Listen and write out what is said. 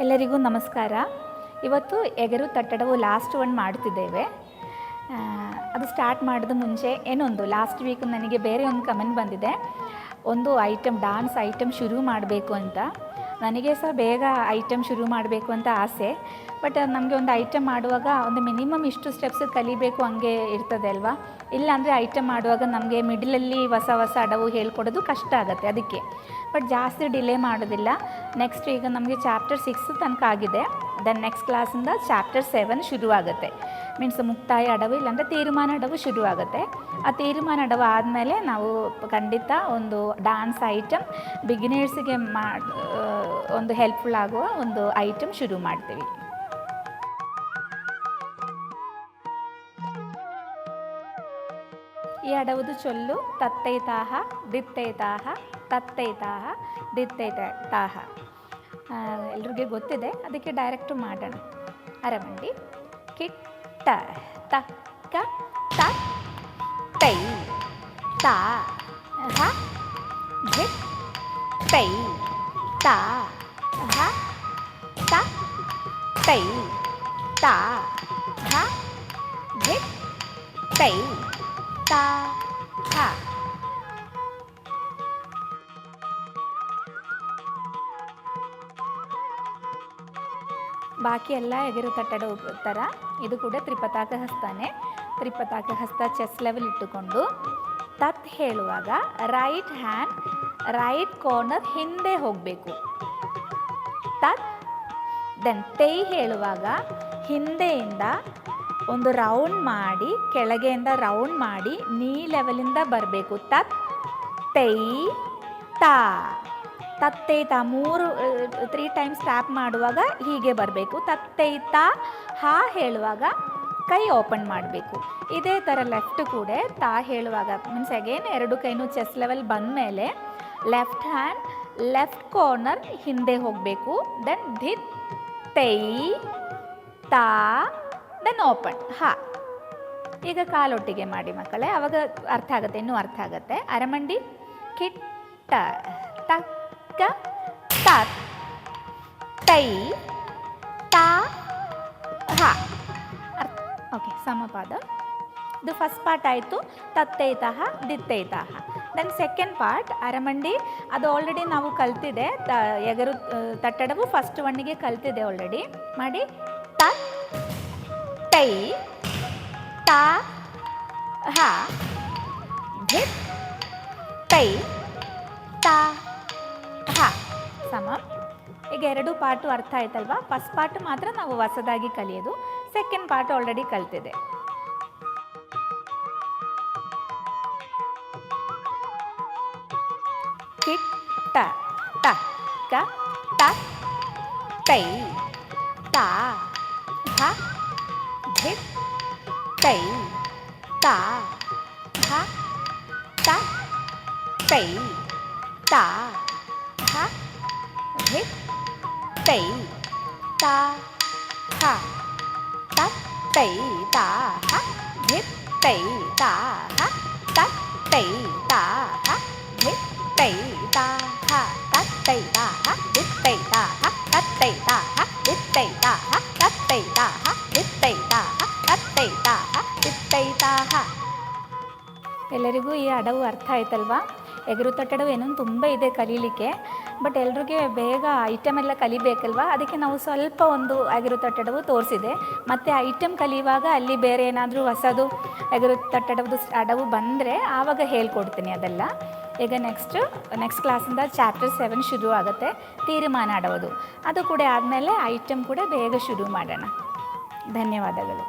ಎಲ್ಲರಿಗೂ ನಮಸ್ಕಾರ. ಇವತ್ತು ಎಗರು ತಟ್ಟಡವು ಲಾಸ್ಟ್ ಒನ್ ಮಾಡ್ತಿದ್ದೇವೆ. ಅದು ಸ್ಟಾರ್ಟ್ ಮಾಡಿದ ಮುಂಚೆ ಏನೊಂದು ಲಾಸ್ಟ್ ವೀಕ್ ನನಗೆ ಬೇರೆ ಒಂದು ಕಮೆಂಟ್ ಬಂದಿದೆ, ಒಂದು ಐಟಮ್ ಡಾನ್ಸ್ ಐಟಮ್ ಶುರು ಮಾಡಬೇಕು ಅಂತ. ನನಗೆ ಸಹ ಬೇಗ ಐಟಮ್ ಶುರು ಮಾಡಬೇಕು ಅಂತ ಆಸೆ. ಬಟ್ ನಮಗೆ ಒಂದು ಐಟಮ್ ಮಾಡುವಾಗ ಒಂದು ಮಿನಿಮಮ್ ಇಷ್ಟು ಸ್ಟೆಪ್ಸ್ ಕಲಿಬೇಕು ಹಂಗೆ ಇರ್ತದೆ ಅಲ್ವಾ. ಇಲ್ಲಾಂದರೆ ಐಟಮ್ ಮಾಡುವಾಗ ನಮಗೆ ಮಿಡ್ಲಲ್ಲಿ ಹೊಸ ಅಡವು ಹೇಳ್ಕೊಡೋದು ಕಷ್ಟ ಆಗುತ್ತೆ. ಅದಕ್ಕೆ ಬಟ್ ಜಾಸ್ತಿ ಡಿಲೇ ಮಾಡೋದಿಲ್ಲ. ನೆಕ್ಸ್ಟ್ ಈಗ ನಮಗೆ ಚಾಪ್ಟರ್ 6 ತನಕ ಆಗಿದೆ. ದೆನ್ ನೆಕ್ಸ್ಟ್ ಕ್ಲಾಸಿಂದ ಚಾಪ್ಟರ್ 7 ಶುರುವಾಗುತ್ತೆ. ಮೀನ್ಸ್ ಮುಕ್ತಾಯ ಅಡವು ಇಲ್ಲಾಂದರೆ ತೀರ್ಮಾನ ಅಡವು ಶುರುವಾಗುತ್ತೆ. ಆ ತೀರ್ಮಾನ ಅಡವು ಆದಮೇಲೆ ನಾವು ಖಂಡಿತ ಒಂದು ಡಾನ್ಸ್ ಐಟಮ್ ಬಿಗಿನರ್ಸ್ಗೆ ಒಂದು ಹೆಲ್ಪ್ಫುಲ್ ಆಗುವ ಒಂದು ಐಟಮ್ ಶುರು ಮಾಡ್ತೀವಿ. ಈ ಅಡವುದು ಚೊಲ್ಲು ತತ್ತೈತಾಹ ದಿತ್ತೈತಾಹ ತತ್ತೈತಾಹ ದಿತ್ತೈತಾಹ. ಎಲ್ರಿಗೂ ಗೊತ್ತಿದೆ, ಅದಕ್ಕೆ ಡೈರೆಕ್ಟು ಮಾಡೋಣ. ಅರಮಂಡಿ ಕಿಟ್ಟ ತಕ್ಕ ತ ತೈ ತಾ ಹ ಜಿತ್ ತೈ ತಾ ಹ ತ ತೈ ತಾ ಹ ಜಿತ್ ತೈ ತಾ ಹ. ಬಾಕಿ ಎಲ್ಲ ಎಗರು ತಟ್ಟಡ ಥರ ಇದು ಕೂಡ ತ್ರಿಪತಾಕ ಹಸ್ತನೇ. ತ್ರಿಪತಾಕ ಹಸ್ತ ಚೆಸ್ ಲೆವೆಲ್ ಇಟ್ಟುಕೊಂಡು ತತ್ ಹೇಳುವಾಗ ರೈಟ್ ಹ್ಯಾಂಡ್ ರೈಟ್ ಕಾರ್ನರ್ ಹಿಂದೆ ಹೋಗಬೇಕು. ತತ್. ದೆನ್ ತೈ ಹೇಳುವಾಗ ಹಿಂದೆಯಿಂದ ಒಂದು ರೌಂಡ್ ಮಾಡಿ ಕೆಳಗೆಯಿಂದ ರೌಂಡ್ ಮಾಡಿ ನೀ ಲೆವೆಲಿಂದ ಬರಬೇಕು. ತತ್ ತೈ ತಾ ತತ್ತೈತ 3 ಟೈಮ್ಸ್ ಟ್ಯಾಪ್ ಮಾಡುವಾಗ ಹೀಗೆ ಬರಬೇಕು. ತತ್ತೈತ ಹಾ ಹೇಳುವಾಗ ಕೈ ಓಪನ್ ಮಾಡಬೇಕು. ಇದೇ ಥರ ಲೆಫ್ಟ್ ಕೂಡ ತಾ ಹೇಳುವಾಗ ಮೀನ್ಸ್ ಅಗೇನ್ 2 ಕೈನೂ ಚೆಸ್ ಲೆವೆಲ್ ಬಂದ ಮೇಲೆ ಲೆಫ್ಟ್ ಹ್ಯಾಂಡ್ ಲೆಫ್ಟ್ ಕಾರ್ನರ್ ಹಿಂದೆ ಹೋಗಬೇಕು. ದೆನ್ ಧಿತ್ ತೈ ತಾ ದೆನ್ ಓಪನ್ ಹಾ. ಈಗ ಕಾಲೊಟ್ಟಿಗೆ ಮಾಡಿ ಮಕ್ಕಳೇ, ಆವಾಗ ಅರ್ಥ ಆಗುತ್ತೆ, ಇನ್ನೂ ಅರ್ಥ ಆಗುತ್ತೆ. ಅರಮಂಡಿ ಕಿಟ್ಟ ತಕ್ಕ ತತ್ ತೈ ತಾ ಹ. ಓಕೆ, ಸಮಪಾದ. ಇದು ಫಸ್ಟ್ ಪಾರ್ಟ್ ಆಯಿತು, ತತ್ತೈತಾಹ ದಿತ್ತೈತಾಹ. ದೆನ್ ಸೆಕೆಂಡ್ ಪಾರ್ಟ್ ಅರಮಂಡಿ, ಅದು ಆಲ್ರೆಡಿ ನಾವು ಕಲ್ತಿದೆ. ಎಗರು ತಟ್ಟಡವು ಫಸ್ಟ್ ಒನ್ನಿಗೆ ಕಲ್ತಿದೆ ಆಲ್ರೆಡಿ. ಮಾಡಿ ತತ್ ತೈ ತಾ ಹ ಧಿತ್ ತೈ ತಾ ಹ ಸಮ. ಈಗ 2 ಪಾರ್ಟು ಅರ್ಥ ಆಯ್ತಲ್ವಾ. ಫಸ್ಟ್ ಪಾರ್ಟ್ ಮಾತ್ರ ನಾವು ಹೊಸದಾಗಿ ಕಲಿಯೋದು, ಸೆಕೆಂಡ್ ಪಾರ್ಟ್ ಆಲ್ರೆಡಿ ಕಲ್ತಿದೆ. ಕಿಟ್ಟ ತಕ್ಕ ತತ್ ತೈ ತಾ ಹ ಧಿತ್ ತೈ ತಾ ಹ ತ ತೈ ತಾ ಹ ಧಿತ್ ತೈ ತಾ ಹ ತತ್ ತೈ ತಾ ಹ ಧಿತ್ ತೈ ತಾ ಹ ತತ್ ತೈ ತಾ ಹ ಧಿತ್ ತೈ ತಾ ಹ ತತ್ ತೈ ತಾ ಹ ಧಿತ್ ತೈ ತಾ ಹ ತತ್ ತೈ ತಾ ಹ ಧಿತ್ ತೈ ತಾ ಹ ತತ್ ತೈ ತಾ ಹ ಧಿತ್ ತೈ ತಾ ಹ ತತ್ ತೈ ತಾ ಹ ಧಿತ್ ತೈ ತಾ ಹ. ಎಲ್ಲರಿಗೂ ಈ ಅಡವು ಅರ್ಥ ಆಯ್ತಲ್ವಾ. ಎಗರು ತಟ್ಟಡವು ಏನೊಂದು ತುಂಬ ಇದೆ ಕಲೀಲಿಕ್ಕೆ. ಬಟ್ ಎಲ್ರಿಗೆ ಬೇಗ ಐಟಮ್ ಎಲ್ಲ ಕಲಿಬೇಕಲ್ವಾ, ಅದಕ್ಕೆ ನಾವು ಸ್ವಲ್ಪ ಒಂದು ಎಗರು ತಟ್ಟಡವು ತೋರಿಸಿದೆ. ಮತ್ತು ಐಟಮ್ ಕಲಿಯುವಾಗ ಅಲ್ಲಿ ಬೇರೆ ಏನಾದರೂ ಹೊಸದು ಎಗರು ತಟ್ಟಡವು ಅಡವು ಬಂದರೆ ಆವಾಗ ಹೇಳ್ಕೊಡ್ತೀನಿ ಅದೆಲ್ಲ. ಈಗ ನೆಕ್ಸ್ಟ್ ಕ್ಲಾಸಿಂದ ಚಾಪ್ಟರ್ 7 ಶುರು ಆಗುತ್ತೆ, ತೀರ್ಮಾನ ಅಡವುದು. ಅದು ಕೂಡ ಆದಮೇಲೆ ಐಟಮ್ ಕೂಡ ಬೇಗ ಶುರು ಮಾಡೋಣ. ಧನ್ಯವಾದಗಳು.